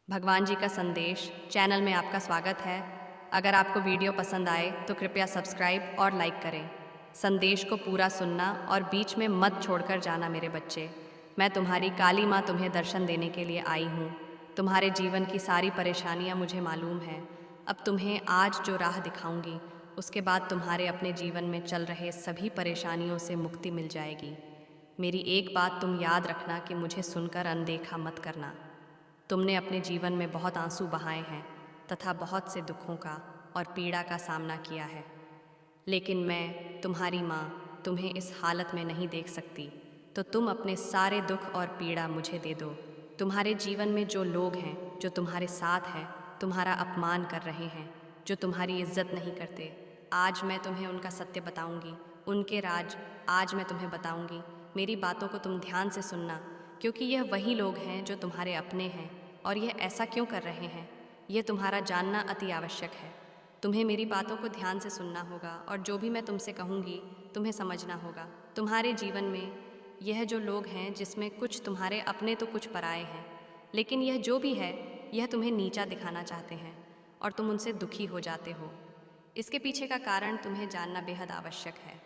भगवान जी का संदेश चैनल में आपका स्वागत है। अगर आपको वीडियो पसंद आए तो कृपया सब्सक्राइब और लाइक करें। संदेश को पूरा सुनना और बीच में मत छोड़कर जाना मेरे बच्चे। मैं तुम्हारी काली माँ तुम्हें दर्शन देने के लिए आई हूँ। तुम्हारे जीवन की सारी परेशानियाँ मुझे मालूम हैं। अब तुम्हें आज जो राह दिखाऊंगी उसके बाद तुम्हारे अपने जीवन में चल रहे सभी परेशानियों से मुक्ति मिल जाएगी। मेरी एक बात तुम याद रखना कि मुझे सुनकर अनदेखा मत करना। तुमने अपने जीवन में बहुत आंसू बहाए हैं तथा बहुत से दुखों का और पीड़ा का सामना किया है, लेकिन मैं तुम्हारी माँ तुम्हें इस हालत में नहीं देख सकती। तो तुम अपने सारे दुख और पीड़ा मुझे दे दो। तुम्हारे जीवन में जो लोग हैं जो तुम्हारे साथ हैं, तुम्हारा अपमान कर रहे हैं, जो तुम्हारी इज्जत नहीं करते, आज मैं तुम्हें उनका सत्य बताऊंगी। उनके राज आज मैं तुम्हें बताऊंगी। मेरी बातों को तुम ध्यान से सुनना, क्योंकि यह वही लोग हैं जो तुम्हारे अपने हैं और यह ऐसा क्यों कर रहे हैं, यह तुम्हारा जानना अति आवश्यक है। तुम्हें मेरी बातों को ध्यान से सुनना होगा और जो भी मैं तुमसे कहूँगी तुम्हें समझना होगा। तुम्हारे जीवन में यह जो लोग हैं जिसमें कुछ तुम्हारे अपने तो कुछ पराए हैं, लेकिन यह जो भी है यह तुम्हें नीचा दिखाना चाहते हैं और तुम उनसे दुखी हो जाते हो। इसके पीछे का कारण तुम्हें जानना बेहद आवश्यक है।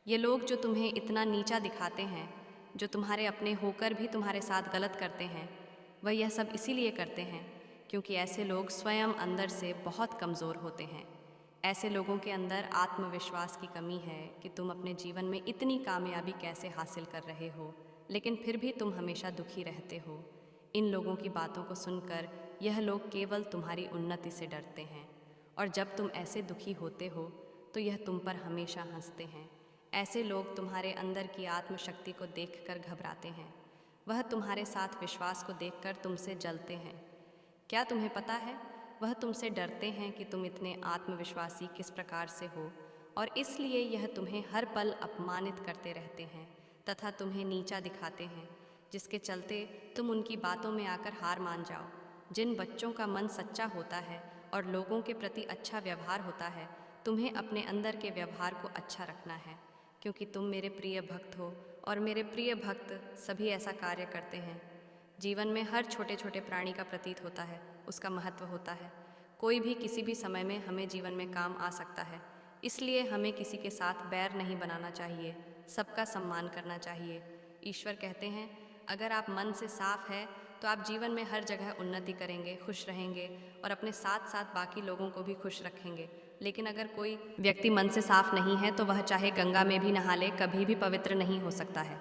ये लोग जो तुम्हें इतना नीचा दिखाते हैं, जो तुम्हारे अपने होकर भी तुम्हारे साथ गलत करते हैं, वह यह सब इसीलिए करते हैं क्योंकि ऐसे लोग स्वयं अंदर से बहुत कमज़ोर होते हैं। ऐसे लोगों के अंदर आत्मविश्वास की कमी है कि तुम अपने जीवन में इतनी कामयाबी कैसे हासिल कर रहे हो, लेकिन फिर भी तुम हमेशा दुखी रहते हो। इन लोगों की बातों को सुनकर यह लोग केवल तुम्हारी उन्नति से डरते हैं, और जब तुम ऐसे दुखी होते हो तो यह तुम पर हमेशा हंसते हैं। ऐसे लोग तुम्हारे अंदर की आत्मशक्ति को देखकर घबराते हैं। वह तुम्हारे साथ विश्वास को देखकर तुमसे जलते हैं। क्या तुम्हें पता है, वह तुमसे डरते हैं कि तुम इतने आत्मविश्वासी किस प्रकार से हो, और इसलिए यह तुम्हें हर पल अपमानित करते रहते हैं तथा तुम्हें नीचा दिखाते हैं, जिसके चलते तुम उनकी बातों में आकर हार मान जाओ। जिन बच्चों का मन सच्चा होता है और लोगों के प्रति अच्छा व्यवहार होता है, तुम्हें अपने अंदर के व्यवहार को अच्छा रखना है, क्योंकि तुम मेरे प्रिय भक्त हो और मेरे प्रिय भक्त सभी ऐसा कार्य करते हैं। जीवन में हर छोटे छोटे प्राणी का प्रतीत होता है, उसका महत्व होता है। कोई भी किसी भी समय में हमें जीवन में काम आ सकता है, इसलिए हमें किसी के साथ बैर नहीं बनाना चाहिए, सबका सम्मान करना चाहिए। ईश्वर कहते हैं, अगर आप मन से साफ है तो आप जीवन में हर जगह उन्नति करेंगे, खुश रहेंगे और अपने साथ साथ बाकी लोगों को भी खुश रखेंगे। लेकिन अगर कोई व्यक्ति मन से साफ नहीं है तो वह चाहे गंगा में भी नहा ले, कभी भी पवित्र नहीं हो सकता है।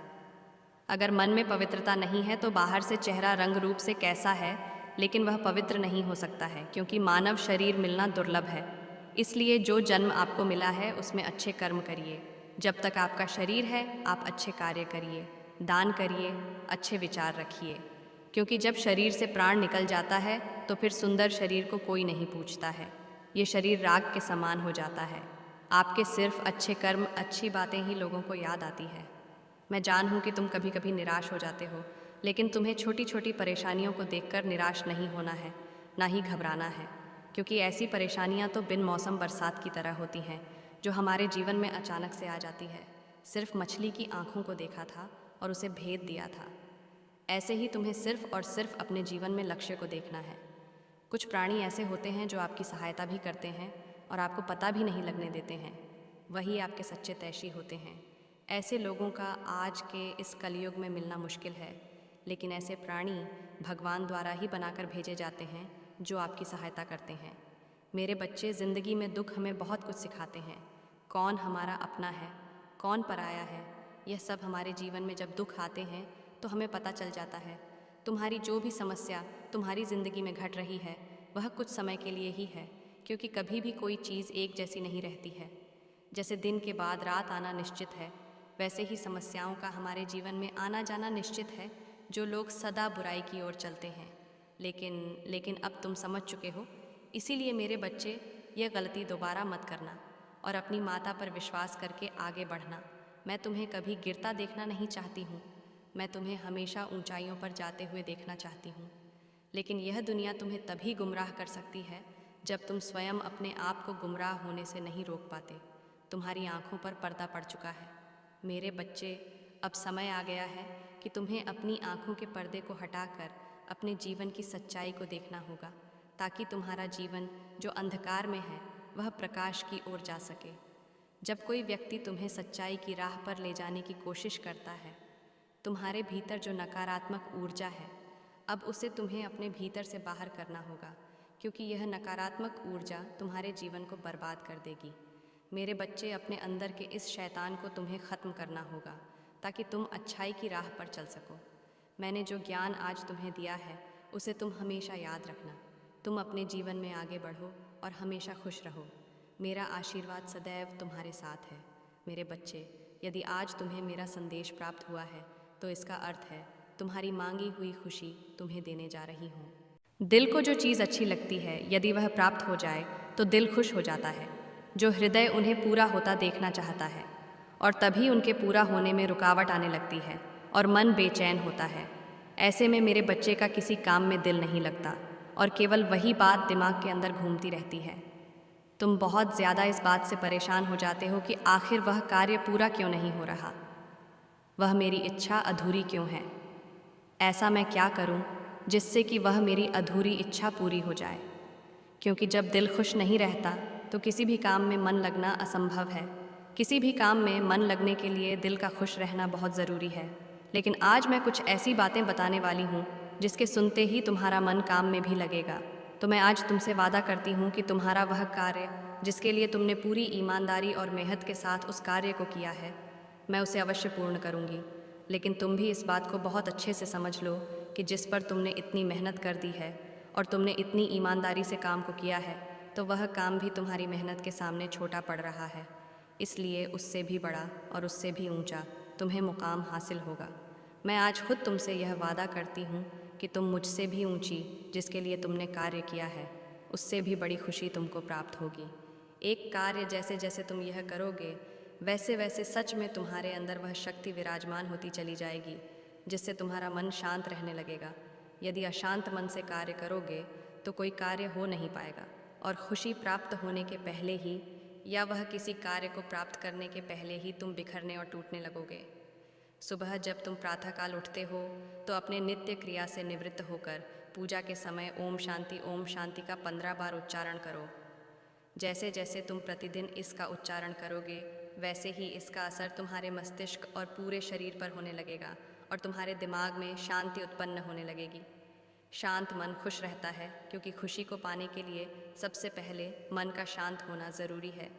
अगर मन में पवित्रता नहीं है तो बाहर से चेहरा रंग रूप से कैसा है, लेकिन वह पवित्र नहीं हो सकता है, क्योंकि मानव शरीर मिलना दुर्लभ है। इसलिए जो जन्म आपको मिला है उसमें अच्छे कर्म करिए। जब तक आपका शरीर है आप अच्छे कार्य करिए, दान करिए, अच्छे विचार रखिए, क्योंकि जब शरीर से प्राण निकल जाता है तो फिर सुंदर शरीर को कोई नहीं पूछता है। ये शरीर राख के समान हो जाता है। आपके सिर्फ अच्छे कर्म, अच्छी बातें ही लोगों को याद आती है। मैं जान हूँ कि तुम कभी कभी निराश हो जाते हो, लेकिन तुम्हें छोटी छोटी परेशानियों को देखकर निराश नहीं होना है, ना ही घबराना है, क्योंकि ऐसी परेशानियाँ तो बिन मौसम बरसात की तरह होती हैं, जो हमारे जीवन में अचानक से आ जाती है। सिर्फ मछली की आँखों को देखा था और उसे भेद दिया था। ऐसे ही तुम्हें सिर्फ और सिर्फ अपने जीवन में लक्ष्य को देखना है। कुछ प्राणी ऐसे होते हैं जो आपकी सहायता भी करते हैं और आपको पता भी नहीं लगने देते हैं, वही आपके सच्चे तैशी होते हैं। ऐसे लोगों का आज के इस कलयुग में मिलना मुश्किल है, लेकिन ऐसे प्राणी भगवान द्वारा ही बनाकर भेजे जाते हैं जो आपकी सहायता करते हैं। मेरे बच्चे, ज़िंदगी में दुख हमें बहुत कुछ सिखाते हैं। कौन हमारा अपना है, कौन पराया है, यह सब हमारे जीवन में जब दुख आते हैं तो हमें पता चल जाता है। तुम्हारी जो भी समस्या तुम्हारी ज़िंदगी में घट रही है वह कुछ समय के लिए ही है, क्योंकि कभी भी कोई चीज़ एक जैसी नहीं रहती है। जैसे दिन के बाद रात आना निश्चित है, वैसे ही समस्याओं का हमारे जीवन में आना जाना निश्चित है। जो लोग सदा बुराई की ओर चलते हैं, लेकिन अब तुम समझ चुके हो, इसीलिए मेरे बच्चे, यह गलती दोबारा मत करना और अपनी माता पर विश्वास करके आगे बढ़ना। मैं तुम्हें कभी गिरता देखना नहीं चाहती हूँ, मैं तुम्हें हमेशा ऊंचाइयों पर जाते हुए देखना चाहती हूँ। लेकिन यह दुनिया तुम्हें तभी गुमराह कर सकती है जब तुम स्वयं अपने आप को गुमराह होने से नहीं रोक पाते। तुम्हारी आंखों पर पर्दा पड़ चुका है मेरे बच्चे। अब समय आ गया है कि तुम्हें अपनी आंखों के पर्दे को हटाकर अपने जीवन की सच्चाई को देखना होगा, ताकि तुम्हारा जीवन जो अंधकार में है वह प्रकाश की ओर जा सके। जब कोई व्यक्ति तुम्हें सच्चाई की राह पर ले जाने की कोशिश करता है, तुम्हारे भीतर जो नकारात्मक ऊर्जा है, अब उसे तुम्हें अपने भीतर से बाहर करना होगा, क्योंकि यह नकारात्मक ऊर्जा तुम्हारे जीवन को बर्बाद कर देगी। मेरे बच्चे, अपने अंदर के इस शैतान को तुम्हें ख़त्म करना होगा, ताकि तुम अच्छाई की राह पर चल सको। मैंने जो ज्ञान आज तुम्हें दिया है, उसे तुम हमेशा याद रखना। तुम अपने जीवन में आगे बढ़ो और हमेशा खुश रहो। मेरा आशीर्वाद सदैव तुम्हारे साथ है। मेरे बच्चे, यदि आज तुम्हें मेरा संदेश प्राप्त हुआ है, तो इसका अर्थ है तुम्हारी मांगी हुई खुशी तुम्हें देने जा रही हूँ। दिल को जो चीज़ अच्छी लगती है, यदि वह प्राप्त हो जाए तो दिल खुश हो जाता है। जो हृदय उन्हें पूरा होता देखना चाहता है, और तभी उनके पूरा होने में रुकावट आने लगती है और मन बेचैन होता है। ऐसे में मेरे बच्चे का किसी काम में दिल नहीं लगता और केवल वही बात दिमाग के अंदर घूमती रहती है। तुम बहुत ज़्यादा इस बात से परेशान हो जाते हो कि आखिर वह कार्य पूरा क्यों नहीं हो रहा, वह मेरी इच्छा अधूरी क्यों है। ऐसा मैं क्या करूं जिससे कि वह मेरी अधूरी इच्छा पूरी हो जाए, क्योंकि जब दिल खुश नहीं रहता तो किसी भी काम में मन लगना असंभव है। किसी भी काम में मन लगने के लिए दिल का खुश रहना बहुत ज़रूरी है। लेकिन आज मैं कुछ ऐसी बातें बताने वाली हूँ जिसके सुनते ही तुम्हारा मन काम में भी लगेगा। तो मैं आज तुमसे वादा करती हूँ कि तुम्हारा वह कार्य जिसके लिए तुमने पूरी ईमानदारी और मेहनत के साथ उस कार्य को किया है, मैं उसे अवश्य पूर्ण करूँगी। लेकिन तुम भी इस बात को बहुत अच्छे से समझ लो कि जिस पर तुमने इतनी मेहनत कर दी है और तुमने इतनी ईमानदारी से काम को किया है, तो वह काम भी तुम्हारी मेहनत के सामने छोटा पड़ रहा है। इसलिए उससे भी बड़ा और उससे भी ऊंचा तुम्हें मुकाम हासिल होगा। मैं आज खुद तुमसे यह वादा करती हूँ कि तुम मुझसे भी ऊंची, जिसके लिए तुमने कार्य किया है, उससे भी बड़ी खुशी तुमको प्राप्त होगी। एक कार्य जैसे जैसे तुम यह करोगे, वैसे वैसे सच में तुम्हारे अंदर वह शक्ति विराजमान होती चली जाएगी, जिससे तुम्हारा मन शांत रहने लगेगा। यदि अशांत मन से कार्य करोगे तो कोई कार्य हो नहीं पाएगा, और खुशी प्राप्त होने के पहले ही या वह किसी कार्य को प्राप्त करने के पहले ही तुम बिखरने और टूटने लगोगे। सुबह जब तुम प्रातःकाल उठते हो तो अपने नित्य क्रिया से निवृत्त होकर पूजा के समय ओम शांति का 15 बार उच्चारण करो। जैसे जैसे तुम प्रतिदिन इसका उच्चारण करोगे, वैसे ही इसका असर तुम्हारे मस्तिष्क और पूरे शरीर पर होने लगेगा और तुम्हारे दिमाग में शांति उत्पन्न होने लगेगी। शांत मन खुश रहता है, क्योंकि खुशी को पाने के लिए सबसे पहले मन का शांत होना ज़रूरी है।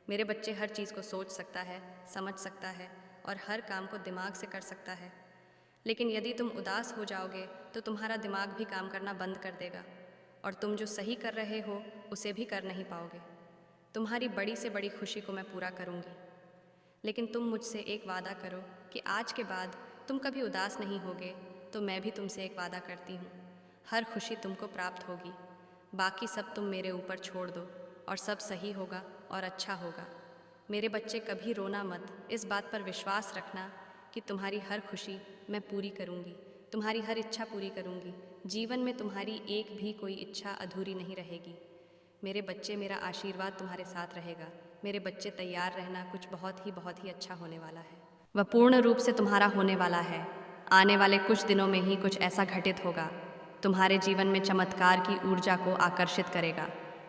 मेरे बच्चे, हर चीज़ को सोच सकता है, समझ सकता है और हर काम को दिमाग से कर सकता है, लेकिन यदि तुम उदास हो जाओगे तो तुम्हारा दिमाग भी काम करना बंद कर देगा और तुम जो सही कर रहे हो उसे भी कर नहीं पाओगे। तुम्हारी बड़ी से बड़ी खुशी को मैं पूरा करूँगी, लेकिन तुम मुझसे एक वादा करो कि आज के बाद तुम कभी उदास नहीं होगे। तो मैं भी तुमसे एक वादा करती हूँ, हर खुशी तुमको प्राप्त होगी। बाकी सब तुम मेरे ऊपर छोड़ दो और सब सही होगा और अच्छा होगा। मेरे बच्चे, कभी रोना मत। इस बात पर विश्वास रखना कि तुम्हारी हर खुशी मैं पूरी करूँगी, तुम्हारी हर इच्छा पूरी करूँगी। जीवन में तुम्हारी एक भी कोई इच्छा अधूरी नहीं रहेगी। मेरे बच्चे, मेरा आशीर्वाद तुम्हारे साथ रहेगा। मेरे बच्चे, तैयार रहना, कुछ बहुत ही अच्छा होने वाला है। वह पूर्ण रूप से तुम्हारा होने वाला है। आने वाले कुछ दिनों में ही कुछ ऐसा घटित होगा, तुम्हारे जीवन में चमत्कार की ऊर्जा को आकर्षित करेगा।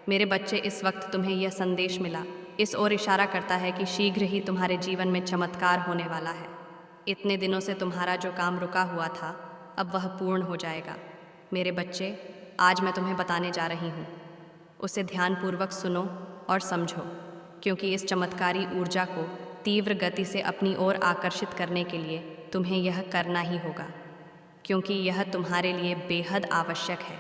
मेरे बच्चे, इस वक्त तुम्हें यह संदेश मिला, इस ओर इशारा करता है कि शीघ्र ही तुम्हारे जीवन में चमत्कार होने वाला है। इतने दिनों से तुम्हारा जो काम रुका हुआ था, अब वह पूर्ण हो जाएगा। मेरे बच्चे, आज मैं तुम्हें बताने जा रही हूँ, उसे ध्यानपूर्वक सुनो और समझो, क्योंकि इस चमत्कारी ऊर्जा को तीव्र गति से अपनी ओर आकर्षित करने के लिए तुम्हें यह करना ही होगा, क्योंकि यह तुम्हारे लिए बेहद आवश्यक है।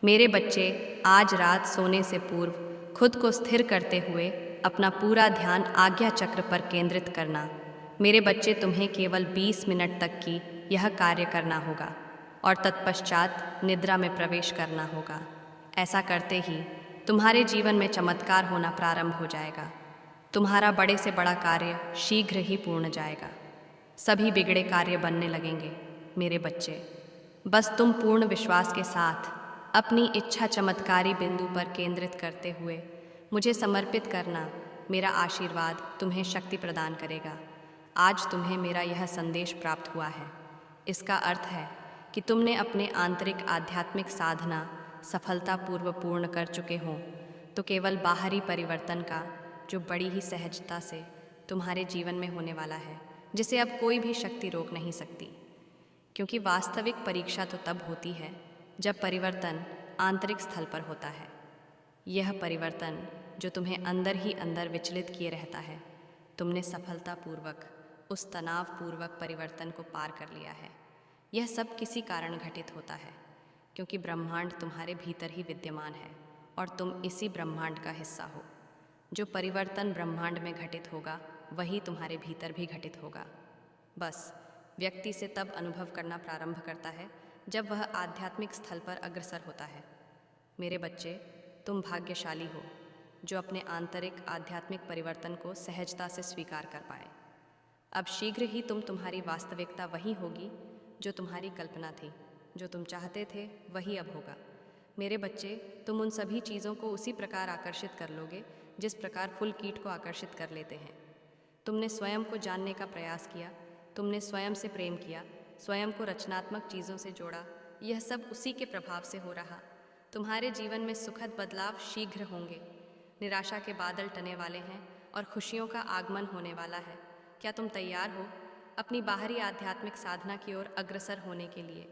मेरे बच्चे, आज रात सोने से पूर्व खुद को स्थिर करते हुए अपना पूरा ध्यान आज्ञा चक्र पर केंद्रित करना। मेरे बच्चे, तुम्हें केवल 20 मिनट तक की यह कार्य करना होगा और तत्पश्चात निद्रा में प्रवेश करना होगा। ऐसा करते ही तुम्हारे जीवन में चमत्कार होना प्रारंभ हो जाएगा। तुम्हारा बड़े से बड़ा कार्य शीघ्र ही पूर्ण जाएगा। सभी बिगड़े कार्य बनने लगेंगे। मेरे बच्चे, बस तुम पूर्ण विश्वास के साथ अपनी इच्छा चमत्कारी बिंदु पर केंद्रित करते हुए मुझे समर्पित करना। मेरा आशीर्वाद तुम्हें शक्ति प्रदान करेगा। आज तुम्हें मेरा यह संदेश प्राप्त हुआ है। इसका अर्थ है कि तुमने अपने आंतरिक आध्यात्मिक साधना सफलतापूर्वक पूर्ण कर चुके हों, तो केवल बाहरी परिवर्तन का जो बड़ी ही सहजता से तुम्हारे जीवन में होने वाला है, जिसे अब कोई भी शक्ति रोक नहीं सकती। क्योंकि वास्तविक परीक्षा तो तब होती है जब परिवर्तन आंतरिक स्थल पर होता है। यह परिवर्तन जो तुम्हें अंदर ही अंदर विचलित किए रहता है, तुमने सफलतापूर्वक उस तनावपूर्वक परिवर्तन को पार कर लिया है। यह सब किसी कारण घटित होता है, क्योंकि ब्रह्मांड तुम्हारे भीतर ही विद्यमान है और तुम इसी ब्रह्मांड का हिस्सा हो। जो परिवर्तन ब्रह्मांड में घटित होगा वही तुम्हारे भीतर भी घटित होगा। बस व्यक्ति से तब अनुभव करना प्रारंभ करता है जब वह आध्यात्मिक स्थल पर अग्रसर होता है। मेरे बच्चे, तुम भाग्यशाली हो जो अपने आंतरिक आध्यात्मिक परिवर्तन को सहजता से स्वीकार कर पाए। अब शीघ्र ही तुम्हारी वास्तविकता वही होगी जो तुम्हारी कल्पना थी। जो तुम चाहते थे वही अब होगा। मेरे बच्चे, तुम उन सभी चीज़ों को उसी प्रकार आकर्षित कर लोगे जिस प्रकार फूल कीट को आकर्षित कर लेते हैं। तुमने स्वयं को जानने का प्रयास किया, तुमने स्वयं से प्रेम किया, स्वयं को रचनात्मक चीज़ों से जोड़ा। यह सब उसी के प्रभाव से हो रहा। तुम्हारे जीवन में सुखद बदलाव शीघ्र होंगे। निराशा के बादल टने वाले हैं और खुशियों का आगमन होने वाला है। क्या तुम तैयार हो अपनी बाहरी आध्यात्मिक साधना की ओर अग्रसर होने के लिए?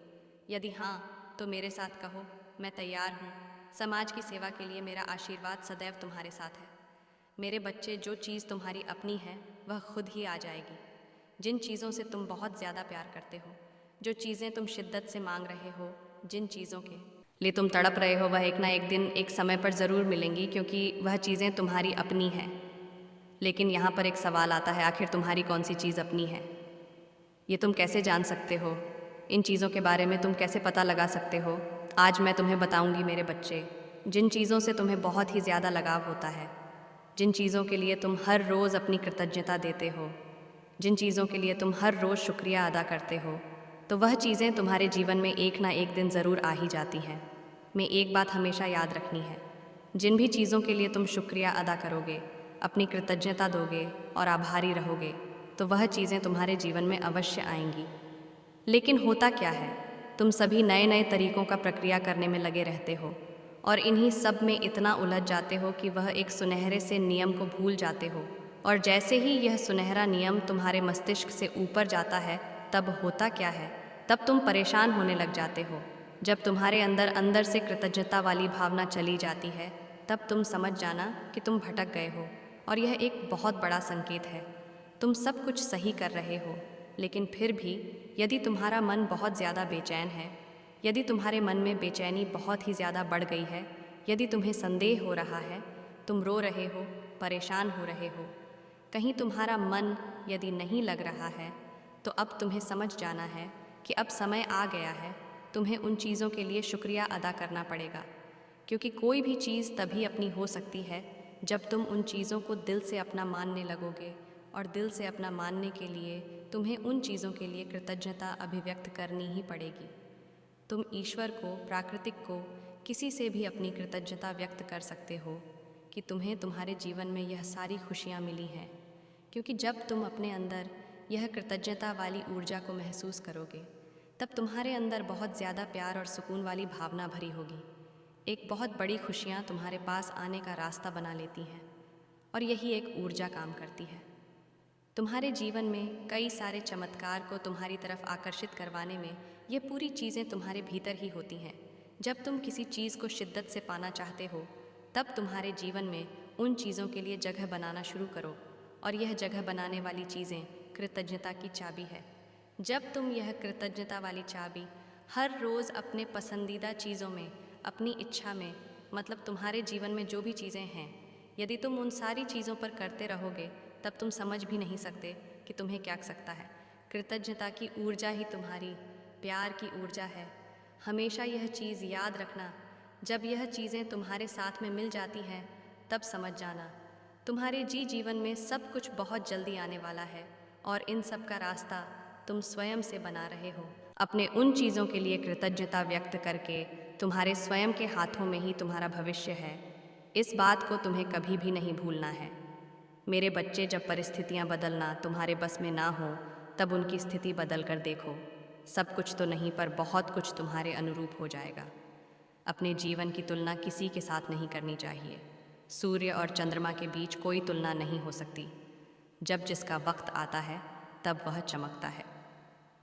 यदि हाँ, तो मेरे साथ कहो, मैं तैयार हूँ। समाज की सेवा के लिए मेरा आशीर्वाद सदैव तुम्हारे साथ है। मेरे बच्चे, जो चीज़ तुम्हारी अपनी है वह खुद ही आ जाएगी। जिन चीज़ों से तुम बहुत ज़्यादा प्यार करते हो, जो चीज़ें तुम शिद्दत से मांग रहे हो, जिन चीज़ों के लिए तुम तड़प रहे हो, वह एक ना एक दिन एक समय पर ज़रूर मिलेंगी, क्योंकि वह चीज़ें तुम्हारी अपनी हैं। लेकिन यहाँ पर एक सवाल आता है, आखिर तुम्हारी कौन सी चीज़ अपनी है? ये तुम कैसे जान सकते हो? इन चीज़ों के बारे में तुम कैसे पता लगा सकते हो? आज मैं तुम्हें बताऊंगी मेरे बच्चे। जिन चीज़ों से तुम्हें बहुत ही ज़्यादा लगाव होता है, जिन चीज़ों के लिए तुम हर रोज़ अपनी कृतज्ञता देते हो, जिन चीज़ों के लिए तुम हर रोज़ शुक्रिया अदा करते हो, तो वह चीज़ें तुम्हारे जीवन में एक ना एक दिन ज़रूर आ ही जाती हैं। मैं एक बात हमेशा याद रखनी है, जिन भी चीज़ों के लिए तुम शुक्रिया अदा करोगे, अपनी कृतज्ञता दोगे और आभारी रहोगे, तो वह चीज़ें तुम्हारे जीवन में अवश्य आएंगी। लेकिन होता क्या है, तुम सभी नए नए तरीकों का प्रक्रिया करने में लगे रहते हो और इन्हीं सब में इतना उलझ जाते हो कि वह एक सुनहरे से नियम को भूल जाते हो। और जैसे ही यह सुनहरा नियम तुम्हारे मस्तिष्क से ऊपर जाता है, तब होता क्या है, तब तुम परेशान होने लग जाते हो। जब तुम्हारे अंदर अंदर से कृतज्ञता वाली भावना चली जाती है, तब तुम समझ जाना कि तुम भटक गए हो और यह एक बहुत बड़ा संकेत है। तुम सब कुछ सही कर रहे हो, लेकिन फिर भी यदि तुम्हारा मन बहुत ज़्यादा बेचैन है, यदि तुम्हारे मन में बेचैनी बहुत ही ज़्यादा बढ़ गई है, यदि तुम्हें संदेह हो रहा है, तुम रो रहे हो, परेशान हो रहे हो, कहीं तुम्हारा मन यदि नहीं लग रहा है, तो अब तुम्हें समझ जाना है कि अब समय आ गया है। तुम्हें उन चीज़ों के लिए शुक्रिया अदा करना पड़ेगा, क्योंकि कोई भी चीज़ तभी अपनी हो सकती है जब तुम उन चीज़ों को दिल से अपना मानने लगोगे। और दिल से अपना मानने के लिए तुम्हें उन चीज़ों के लिए कृतज्ञता अभिव्यक्त करनी ही पड़ेगी। तुम ईश्वर को, प्राकृतिक को, किसी से भी अपनी कृतज्ञता व्यक्त कर सकते हो कि तुम्हें तुम्हारे जीवन में यह सारी खुशियाँ मिली हैं, क्योंकि जब तुम अपने अंदर यह कृतज्ञता वाली ऊर्जा को महसूस करोगे, तब तुम्हारे अंदर बहुत ज़्यादा प्यार और सुकून वाली भावना भरी होगी। एक बहुत बड़ी खुशियाँ तुम्हारे पास आने का रास्ता बना लेती हैं और यही एक ऊर्जा काम करती है। तुम्हारे जीवन में कई सारे चमत्कार को तुम्हारी तरफ आकर्षित करवाने में ये पूरी चीज़ें तुम्हारे भीतर ही होती हैं। जब तुम किसी चीज़ को शिद्दत से पाना चाहते हो, तब तुम्हारे जीवन में उन चीज़ों के लिए जगह बनाना शुरू करो, और यह जगह बनाने वाली चीज़ें कृतज्ञता की चाबी है। जब तुम यह कृतज्ञता वाली चाबी हर रोज़ अपने पसंदीदा चीज़ों में, अपनी इच्छा में, मतलब तुम्हारे जीवन में जो भी चीज़ें हैं, यदि तुम उन सारी चीज़ों पर करते रहोगे, तब तुम समझ भी नहीं सकते कि तुम्हें क्या सकता है। कृतज्ञता की ऊर्जा ही तुम्हारी प्यार की ऊर्जा है। हमेशा यह चीज़ याद रखना, जब यह चीज़ें तुम्हारे साथ में मिल जाती हैं, तब समझ जाना तुम्हारे जीवन में सब कुछ बहुत जल्दी आने वाला है, और इन सब का रास्ता तुम स्वयं से बना रहे हो। अपने उन चीज़ों के लिए कृतज्ञता व्यक्त करके तुम्हारे स्वयं के हाथों में ही तुम्हारा भविष्य है। इस बात को तुम्हें कभी भी नहीं भूलना है। मेरे बच्चे, जब परिस्थितियां बदलना तुम्हारे बस में ना हो, तब उनकी स्थिति बदल कर देखो। सब कुछ तो नहीं पर बहुत कुछ तुम्हारे अनुरूप हो जाएगा। अपने जीवन की तुलना किसी के साथ नहीं करनी चाहिए। सूर्य और चंद्रमा के बीच कोई तुलना नहीं हो सकती। जब जिसका वक्त आता है तब वह चमकता है।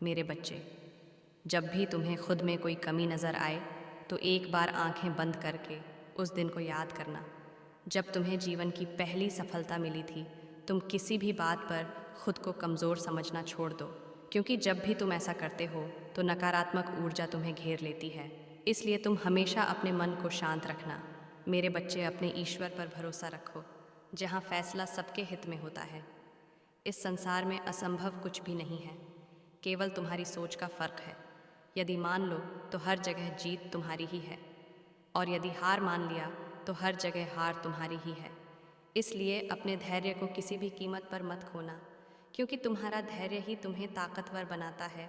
मेरे बच्चे, जब भी तुम्हें खुद में कोई कमी नज़र आए तो एक बार आंखें बंद करके उस दिन को याद करना जब तुम्हें जीवन की पहली सफलता मिली थी। तुम किसी भी बात पर खुद को कमज़ोर समझना छोड़ दो, क्योंकि जब भी तुम ऐसा करते हो तो नकारात्मक ऊर्जा तुम्हें घेर लेती है। इसलिए तुम हमेशा अपने मन को शांत रखना। मेरे बच्चे, अपने ईश्वर पर भरोसा रखो, जहाँ फैसला सबके हित में होता है। इस संसार में असंभव कुछ भी नहीं है, केवल तुम्हारी सोच का फ़र्क है। यदि मान लो तो हर जगह जीत तुम्हारी ही है, और यदि हार मान लिया तो हर जगह हार तुम्हारी ही है। इसलिए अपने धैर्य को किसी भी कीमत पर मत खोना, क्योंकि तुम्हारा धैर्य ही तुम्हें ताकतवर बनाता है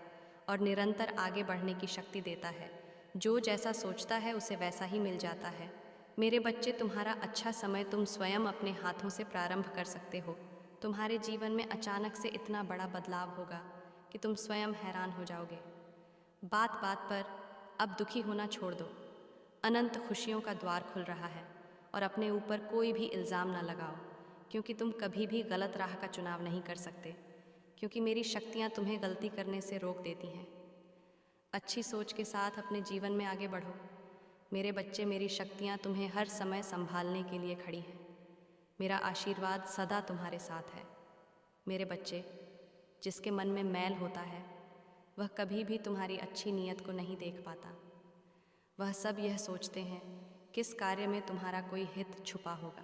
और निरंतर आगे बढ़ने की शक्ति देता है। जो जैसा सोचता है उसे वैसा ही मिल जाता है। मेरे बच्चे, तुम्हारा अच्छा समय तुम स्वयं अपने हाथों से प्रारंभ कर सकते हो। तुम्हारे जीवन में अचानक से इतना बड़ा बदलाव होगा कि तुम स्वयं हैरान हो जाओगे। बात बात पर अब दुखी होना छोड़ दो। अनंत खुशियों का द्वार खुल रहा है, और अपने ऊपर कोई भी इल्ज़ाम ना लगाओ, क्योंकि तुम कभी भी गलत राह का चुनाव नहीं कर सकते, क्योंकि मेरी शक्तियाँ तुम्हें गलती करने से रोक देती हैं। अच्छी सोच के साथ अपने जीवन में आगे बढ़ो। मेरे बच्चे, मेरी शक्तियाँ तुम्हें हर समय संभालने के लिए खड़ी हैं। मेरा आशीर्वाद सदा तुम्हारे साथ है। मेरे बच्चे, जिसके मन में मैल होता है वह कभी भी तुम्हारी अच्छी नीयत को नहीं देख पाता। वह सब यह सोचते हैं किस कार्य में तुम्हारा कोई हित छुपा होगा।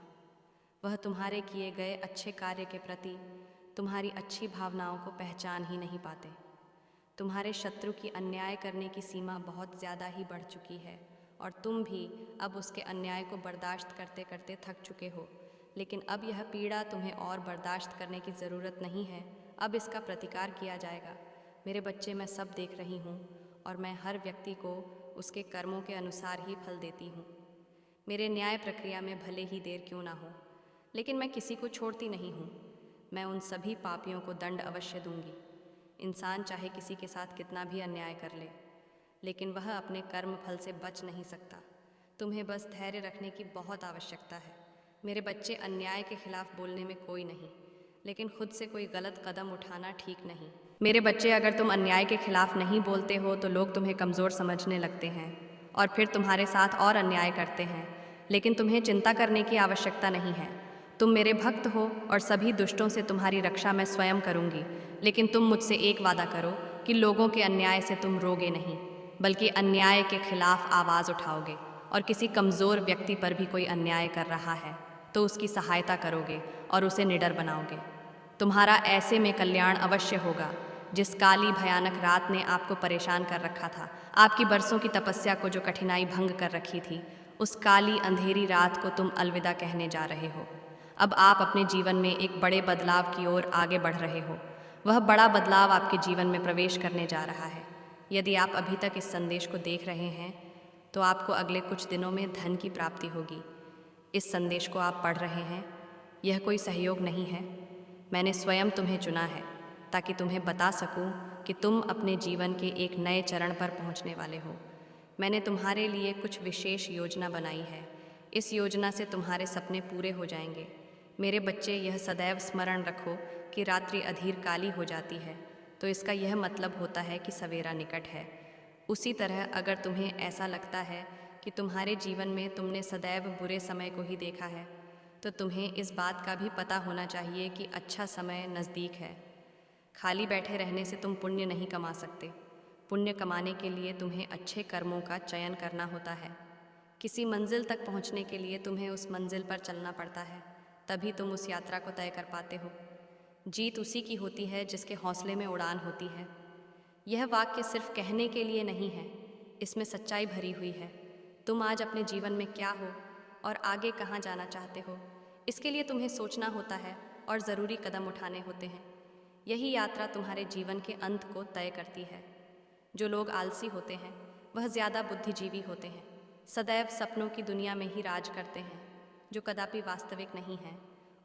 वह तुम्हारे किए गए अच्छे कार्य के प्रति तुम्हारी अच्छी भावनाओं को पहचान ही नहीं पाते। तुम्हारे शत्रु की अन्याय करने की सीमा बहुत ज़्यादा ही बढ़ चुकी है, और तुम भी अब उसके अन्याय को बर्दाश्त करते करते थक चुके हो। लेकिन अब यह पीड़ा तुम्हें और बर्दाश्त करने की ज़रूरत नहीं है। अब इसका प्रतिकार किया जाएगा। मेरे बच्चे, मैं सब देख रही हूँ, और मैं हर व्यक्ति को उसके कर्मों के अनुसार ही फल देती हूँ। मेरे न्याय प्रक्रिया में भले ही देर क्यों ना हो, लेकिन मैं किसी को छोड़ती नहीं हूँ। मैं उन सभी पापियों को दंड अवश्य दूंगी। इंसान चाहे किसी के साथ कितना भी अन्याय कर ले, लेकिन वह अपने कर्म फल से बच नहीं सकता। तुम्हें बस धैर्य रखने की बहुत आवश्यकता है। मेरे बच्चे, अन्याय के खिलाफ बोलने में कोई नहीं, लेकिन खुद से कोई गलत कदम उठाना ठीक नहीं। मेरे बच्चे, अगर तुम अन्याय के खिलाफ नहीं बोलते हो तो लोग तुम्हें कमज़ोर समझने लगते हैं और फिर तुम्हारे साथ और अन्याय करते हैं। लेकिन तुम्हें चिंता करने की आवश्यकता नहीं है। तुम मेरे भक्त हो और सभी दुष्टों से तुम्हारी रक्षा मैं स्वयं करूंगी। लेकिन तुम मुझसे एक वादा करो कि लोगों के अन्याय से तुम रोगे नहीं, बल्कि अन्याय के खिलाफ आवाज़ उठाओगे, और किसी कमज़ोर व्यक्ति पर भी कोई अन्याय कर रहा है तो उसकी सहायता करोगे और उसे निडर बनाओगे। तुम्हारा ऐसे में कल्याण अवश्य होगा। जिस काली भयानक रात ने आपको परेशान कर रखा था, आपकी बरसों की तपस्या को जो कठिनाई भंग कर रखी थी, उस काली अंधेरी रात को तुम अलविदा कहने जा रहे हो। अब आप अपने जीवन में एक बड़े बदलाव की ओर आगे बढ़ रहे हो। वह बड़ा बदलाव आपके जीवन में प्रवेश करने जा रहा है। यदि आप अभी तक इस संदेश को देख रहे हैं तो आपको अगले कुछ दिनों में धन की प्राप्ति होगी। इस संदेश को आप पढ़ रहे हैं, यह कोई सहयोग नहीं है। मैंने स्वयं तुम्हें चुना है ताकि तुम्हें बता सकूं कि तुम अपने जीवन के एक नए चरण पर पहुंचने वाले हो। मैंने तुम्हारे लिए कुछ विशेष योजना बनाई है। इस योजना से तुम्हारे सपने पूरे हो जाएंगे। मेरे बच्चे, यह सदैव स्मरण रखो कि रात्रि अधीर काली हो जाती है तो इसका यह मतलब होता है कि सवेरा निकट है। उसी तरह अगर तुम्हें ऐसा लगता है कि तुम्हारे जीवन में तुमने सदैव बुरे समय को ही देखा है, तो तुम्हें इस बात का भी पता होना चाहिए कि अच्छा समय नज़दीक है। खाली बैठे रहने से तुम पुण्य नहीं कमा सकते। पुण्य कमाने के लिए तुम्हें अच्छे कर्मों का चयन करना होता है। किसी मंजिल तक पहुंचने के लिए तुम्हें उस मंजिल पर चलना पड़ता है, तभी तुम उस यात्रा को तय कर पाते हो। जीत उसी की होती है जिसके हौसले में उड़ान होती है। यह वाक्य सिर्फ कहने के लिए नहीं है, इसमें सच्चाई भरी हुई है। तुम आज अपने जीवन में क्या हो और आगे कहाँ जाना चाहते हो, इसके लिए तुम्हें सोचना होता है और ज़रूरी कदम उठाने होते हैं। यही यात्रा तुम्हारे जीवन के अंत को तय करती है। जो लोग आलसी होते हैं वह ज़्यादा बुद्धिजीवी होते हैं, सदैव सपनों की दुनिया में ही राज करते हैं जो कदापि वास्तविक नहीं है।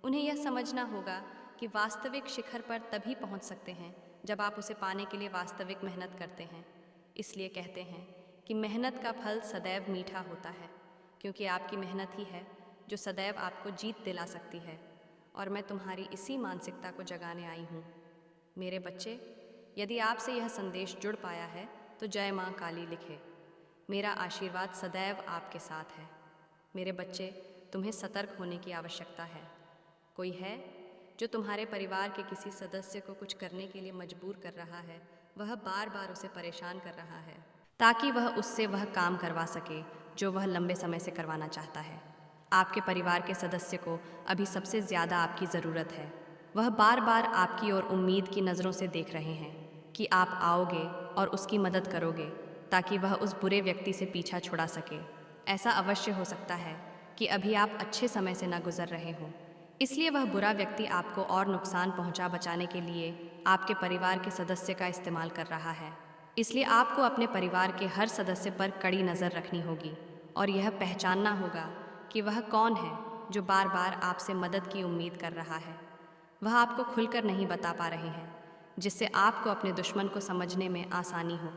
उन्हें यह समझना होगा कि वास्तविक शिखर पर तभी पहुंच सकते हैं जब आप उसे पाने के लिए वास्तविक मेहनत करते हैं। इसलिए कहते हैं कि मेहनत का फल सदैव मीठा होता है, क्योंकि आपकी मेहनत ही है जो सदैव आपको जीत दिला सकती है। और मैं तुम्हारी इसी मानसिकता को जगाने आई हूँ। मेरे बच्चे, यदि आपसे यह संदेश जुड़ पाया है तो जय माँ काली लिखे। मेरा आशीर्वाद सदैव आपके साथ है। मेरे बच्चे, तुम्हें सतर्क होने की आवश्यकता है। कोई है जो तुम्हारे परिवार के किसी सदस्य को कुछ करने के लिए मजबूर कर रहा है। वह बार बार उसे परेशान कर रहा है ताकि वह उससे वह काम करवा सके जो वह लंबे समय से करवाना चाहता है। आपके परिवार के सदस्य को अभी सबसे ज़्यादा आपकी ज़रूरत है। वह बार बार आपकी ओर उम्मीद की नज़रों से देख रहे हैं कि आप आओगे और उसकी मदद करोगे ताकि वह उस बुरे व्यक्ति से पीछा छुड़ा सके। ऐसा अवश्य हो सकता है कि अभी आप अच्छे समय से ना गुजर रहे हों, इसलिए वह बुरा व्यक्ति आपको और नुकसान पहुंचा बचाने के लिए आपके परिवार के सदस्य का इस्तेमाल कर रहा है। इसलिए आपको अपने परिवार के हर सदस्य पर कड़ी नज़र रखनी होगी और यह पहचानना होगा कि वह कौन है जो बार बार आपसे मदद की उम्मीद कर रहा है। वह आपको खुलकर नहीं बता पा रहे हैं, जिससे आपको अपने दुश्मन को समझने में आसानी हो।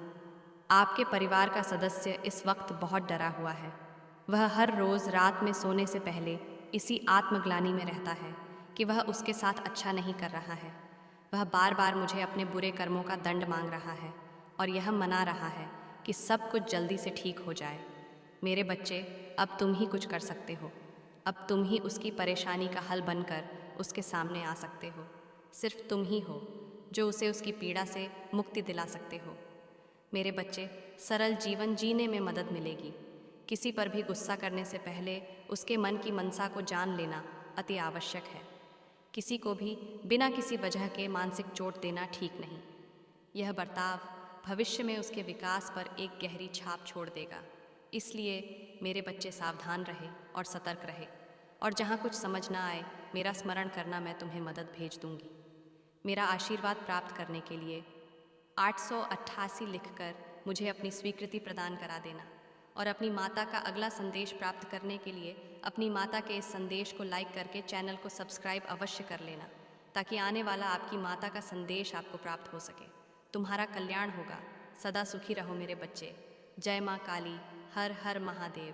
आपके परिवार का सदस्य इस वक्त बहुत डरा हुआ है। वह हर रोज़ रात में सोने से पहले इसी आत्मग्लानि में रहता है कि वह उसके साथ अच्छा नहीं कर रहा है। वह बार बार मुझे अपने बुरे कर्मों का दंड मांग रहा है और यह मना रहा है कि सब कुछ जल्दी से ठीक हो जाए। मेरे बच्चे, अब तुम ही कुछ कर सकते हो। अब तुम ही उसकी परेशानी का हल बनकर उसके सामने आ सकते हो। सिर्फ तुम ही हो जो उसे उसकी पीड़ा से मुक्ति दिला सकते हो। मेरे बच्चे, सरल जीवन जीने में मदद मिलेगी। किसी पर भी गुस्सा करने से पहले उसके मन की मनसा को जान लेना अति आवश्यक है। किसी को भी बिना किसी वजह के मानसिक चोट देना ठीक नहीं। यह बर्ताव भविष्य में उसके विकास पर एक गहरी छाप छोड़ देगा। इसलिए मेरे बच्चे, सावधान रहे और सतर्क रहे, और जहाँ कुछ समझ ना आए मेरा स्मरण करना, मैं तुम्हें मदद भेज दूंगी। मेरा आशीर्वाद प्राप्त करने के लिए 888 लिखकर मुझे अपनी स्वीकृति प्रदान करा देना, और अपनी माता का अगला संदेश प्राप्त करने के लिए अपनी माता के इस संदेश को लाइक करके चैनल को सब्सक्राइब अवश्य कर लेना, ताकि आने वाला आपकी माता का संदेश आपको प्राप्त हो सके। तुम्हारा कल्याण होगा। सदा सुखी रहो मेरे बच्चे। जय माँ काली। हर हर महादेव।